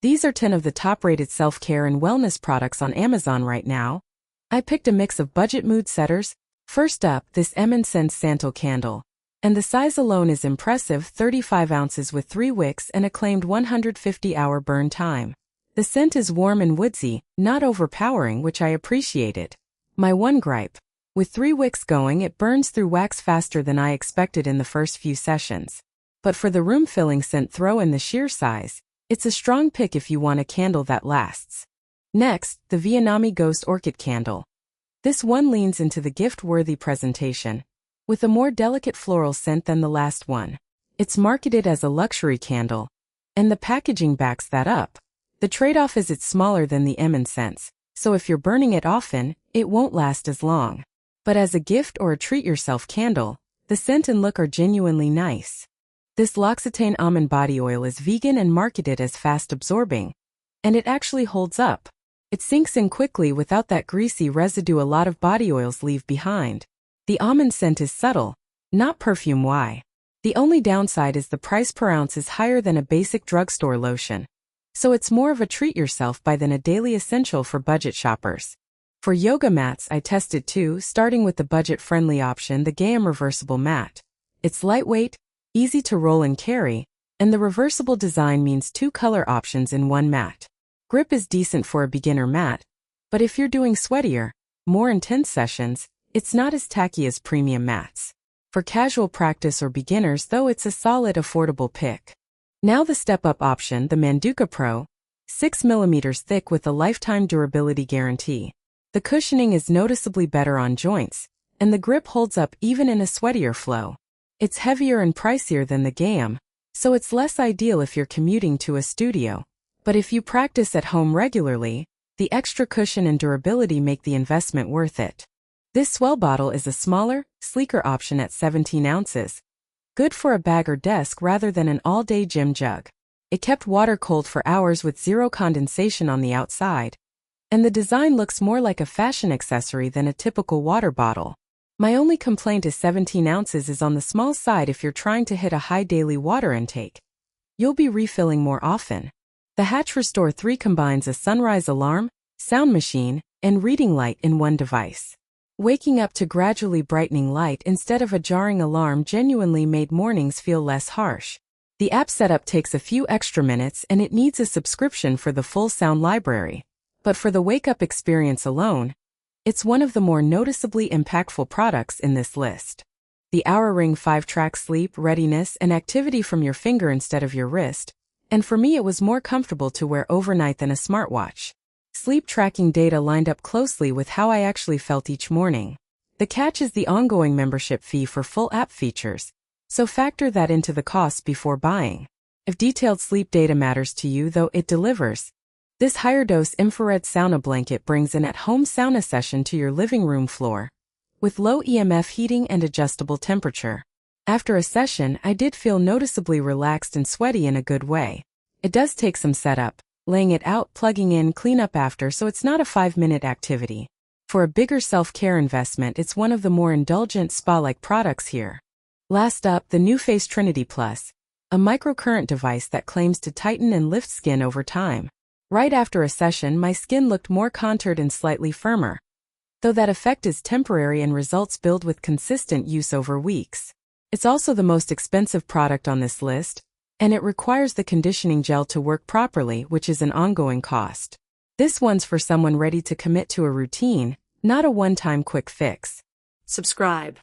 These are 10 of the top-rated self-care and wellness products on Amazon right now. I picked a mix of budget mood setters. First up, this M&SENSE Santal candle. And the size alone is impressive, 35 ounces with 3 wicks and a claimed 150-hour burn time. The scent is warm and woodsy, not overpowering, which I appreciated. My one gripe: with 3 wicks going, it burns through wax faster than I expected in the first few sessions. But for the room-filling scent, throw in the sheer size. It's a strong pick if you want a candle that lasts. Next, the VIONAMI Ghost Orchid candle. This one leans into the gift-worthy presentation, with a more delicate floral scent than the last one. It's marketed as a luxury candle, and the packaging backs that up. The trade-off is it's smaller than the M&SENSE, so if you're burning it often, it won't last as long. But as a gift or a treat-yourself candle, the scent and look are genuinely nice. This L'Occitane almond body oil is vegan and marketed as fast-absorbing, and it actually holds up. It sinks in quickly without that greasy residue a lot of body oils leave behind. The almond scent is subtle, not perfume-y. The only downside is the price per ounce is higher than a basic drugstore lotion, so it's more of a treat-yourself buy than a daily essential for budget shoppers. For yoga mats, I tested 2, starting with the budget-friendly option, the Gaiam Reversible Mat. It's lightweight, easy to roll and carry, and the reversible design means 2 color options in one mat. Grip is decent for a beginner mat, but if you're doing sweatier, more intense sessions, it's not as tacky as premium mats. For casual practice or beginners, though, it's a solid, affordable pick. Now the step-up option, the Manduka Pro, 6 mm thick with a lifetime durability guarantee. The cushioning is noticeably better on joints, and the grip holds up even in a sweatier flow. It's heavier and pricier than the Gaiam, so it's less ideal if you're commuting to a studio. But if you practice at home regularly, the extra cushion and durability make the investment worth it. This swell bottle is a smaller, sleeker option at 17 ounces. Good for a bag or desk rather than an all-day gym jug. It kept water cold for hours with zero condensation on the outside, and the design looks more like a fashion accessory than a typical water bottle. My only complaint is 17 ounces is on the small side if you're trying to hit a high daily water intake. You'll be refilling more often. The Hatch Restore 3 combines a sunrise alarm, sound machine, and reading light in one device. Waking up to gradually brightening light instead of a jarring alarm genuinely made mornings feel less harsh. The app setup takes a few extra minutes and it needs a subscription for the full sound library. But for the wake-up experience alone, it's one of the more noticeably impactful products in this list. The Oura Ring 5 tracks sleep, readiness, and activity from your finger instead of your wrist, and for me it was more comfortable to wear overnight than a smartwatch. Sleep tracking data lined up closely with how I actually felt each morning. The catch is the ongoing membership fee for full app features, so factor that into the cost before buying. If detailed sleep data matters to you, though, it delivers. This HigherDOSE infrared sauna blanket brings an at-home sauna session to your living room floor, with low EMF heating and adjustable temperature. After a session, I did feel noticeably relaxed and sweaty in a good way. It does take some setup, laying it out, plugging in, clean up after, so it's not a 5-minute activity. For a bigger self-care investment, it's one of the more indulgent spa-like products here. Last up, the NuFace Trinity Plus, a microcurrent device that claims to tighten and lift skin over time. Right after a session, my skin looked more contoured and slightly firmer, though that effect is temporary and results build with consistent use over weeks. It's also the most expensive product on this list, and it requires the conditioning gel to work properly, which is an ongoing cost. This one's for someone ready to commit to a routine, not a one-time quick fix. Subscribe.